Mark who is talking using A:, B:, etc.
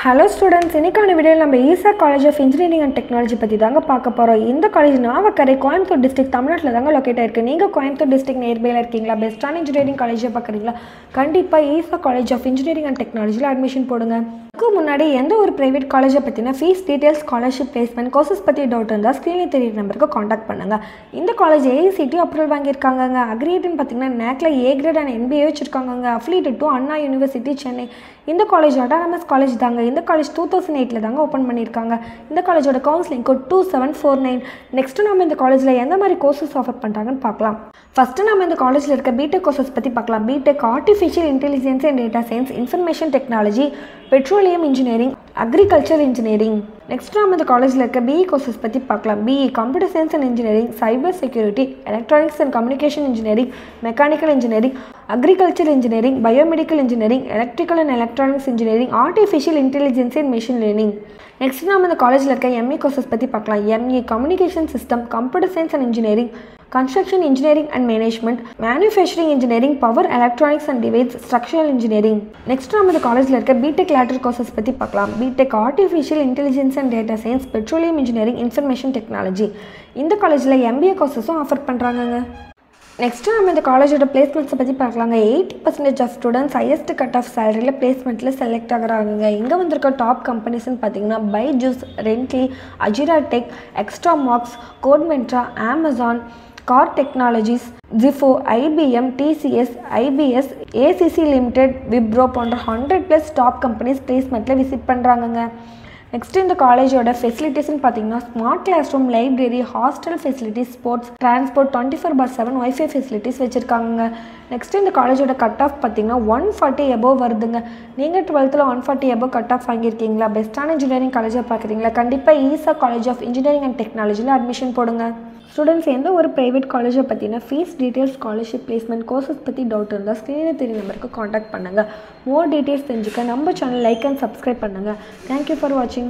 A: Hello students, இன்னைக்கான வீடியோல நம்ம Easa college of engineering and technology பத்தி தாங்க பார்க்க போறோம். இந்த காலேஜ் நாவக்கரை கோயம்புத்தூர் டிஸ்ட்ரிக்ட் தமிழ்நாட்டுல தாங்க லொகேட் ஆயிருக்கு. நீங்க கோயம்புத்தூர் டிஸ்ட்ரிக்ட் நியர்பைல இருக்கீங்களா? பெஸ்டான இன்ஜினியரிங் காலேஜ் பார்க்கறீங்களா? கண்டிப்பா Easa college of engineering and டெக்னாலஜில அட்மிஷன் போடுங்க. இதுக்கு முன்னாடி எந்த ஒரு பிரைவேட் காலேஜை பற்றின fees details, scholarship, placement, courses பற்றி டவுட் இருந்தால் ஸ்க்ரீனில் தெரிய நம்பருக்கு காண்டாக்ட் பண்ணுங்கள். இந்த காலேஜ் ஏஐசிடி அப்ரூவல் வாங்கியிருக்காங்க. அக்ரிகேட்னு பார்த்தீங்கன்னா நேக்ல ஏ கிரேட் அண்ட் என்பிஏ வச்சிருக்காங்க. Affiliated to Anna university Chennai. இந்த காலேஜ் அட்டானமஸ் காலேஜ் தாங்க. இந்த காலேஜ் 2008 தாங்க ஓப்பன் பண்ணியிருக்காங்க. இந்த காலேஜோட கவுன்சிலிங் கோட் 2749. நெக்ஸ்ட்டு நம்ம இந்த காலேஜில் எந்த மாதிரி கோர்சஸ் ஆஃபர் பண்ணுறாங்கன்னு பார்க்கலாம். ஃபஸ்ட்டு நம்ம இந்த காலேஜில் இருக்க பிடெக் கோர்சஸ் பற்றி பார்க்கலாம். BTech artificial intelligence and data science, information technology, petroleum engineering, agriculture engineering. Next நம்ம இந்த காலேஜில் இருக்க பிஇ கோர்சஸ் பற்றி பார்க்கலாம். BE computer science and engineering, cyber security, electronics and communication engineering, mechanical engineering, agriculture engineering, biomedical engineering, electrical and electronics engineering, artificial intelligence and machine learning. Next நம்ம இந்த காலேஜில் இருக்க எம்இ கோர்சஸ் பற்றி பார்க்கலாம். ME communication system, computer science and engineering, construction engineering and management, manufacturing engineering, power electronics and device, structural engineering. Next நம்ம இந்த காலேஜில் இருக்க பிடெக் லேட்டர் கோர்சஸ் பற்றி பார்க்கலாம். BTech artificial intelligence and data science, petroleum engineering, information technology. இந்த காலேஜில் MBA கோர்சஸும் offer பண்ணுறாங்க. நெக்ஸ்ட்டு நம்ம இந்த காலேஜோட பிளேஸ்மெண்ட்ஸை பற்றி பார்க்கலாங்க. 80% of students highest cut off சேலரியில் பிளேஸ்மெண்ட்டில் செலக்ட் ஆகிறாங்க. இங்கே வந்திருக்க டாப் கம்பெனிஸ்ன்னு பார்த்தீங்கன்னா Byju's, Rently, Ajira tech, extra marks, கோட்மெண்ட்ரா, Amazon, Kaar technologies, Zifo, IBM, TCS, IPS, ACC limited, Wipro போன்ற 100+ டாப் கம்பெனிஸ் பிளேஸ்மெண்ட்டில் விசிட் பண்ணுறாங்கங்க. நெக்ஸ்ட் இந்த காலேஜோட ஃபெசிலிட்டிஸ்ன்னு பார்த்தீங்கன்னா smart class room, library, hostel facilities, sports, transport, 24/7 wifi facilities வச்சுருக்காங்க. நெக்ஸ்ட் இந்த காலேஜோட கட் ஆஃப் பார்த்தீங்கன்னா 140 எபோவ் வருதுங்க. நீங்கள் 12th 140 எபோவ் கட் ஆஃப் வாங்கியிருக்கீங்களா? பெஸ்ட்டான இன்ஜினியரிங் காலேஜாக பார்க்குறீங்களா? கண்டிப்பாக ஈசா காலேஜ் ஆஃப் இன்ஜினியரிங் அண்ட் டெக்னாலஜியில் அட்மிஷன் போடுங்க. ஸ்டூடெண்ட்ஸ் எந்த ஒரு ப்ரைவேட் காலேஜை பற்றின fees details, scholarship, placement, courses பற்றி டவுட் இருந்தால் ஸ்க்ரீனில் தெரிய நம்பருக்கு காண்டாக்ட் பண்ணுங்கள். மோர் டீட்டெயில்ஸ் தெரிஞ்சுக்க நம்ம சேனல் லைக் அண்ட் சப்ஸ்கிரைப் பண்ணுங்கள். தேங்க்யூ ஃபார் வாட்சிங்.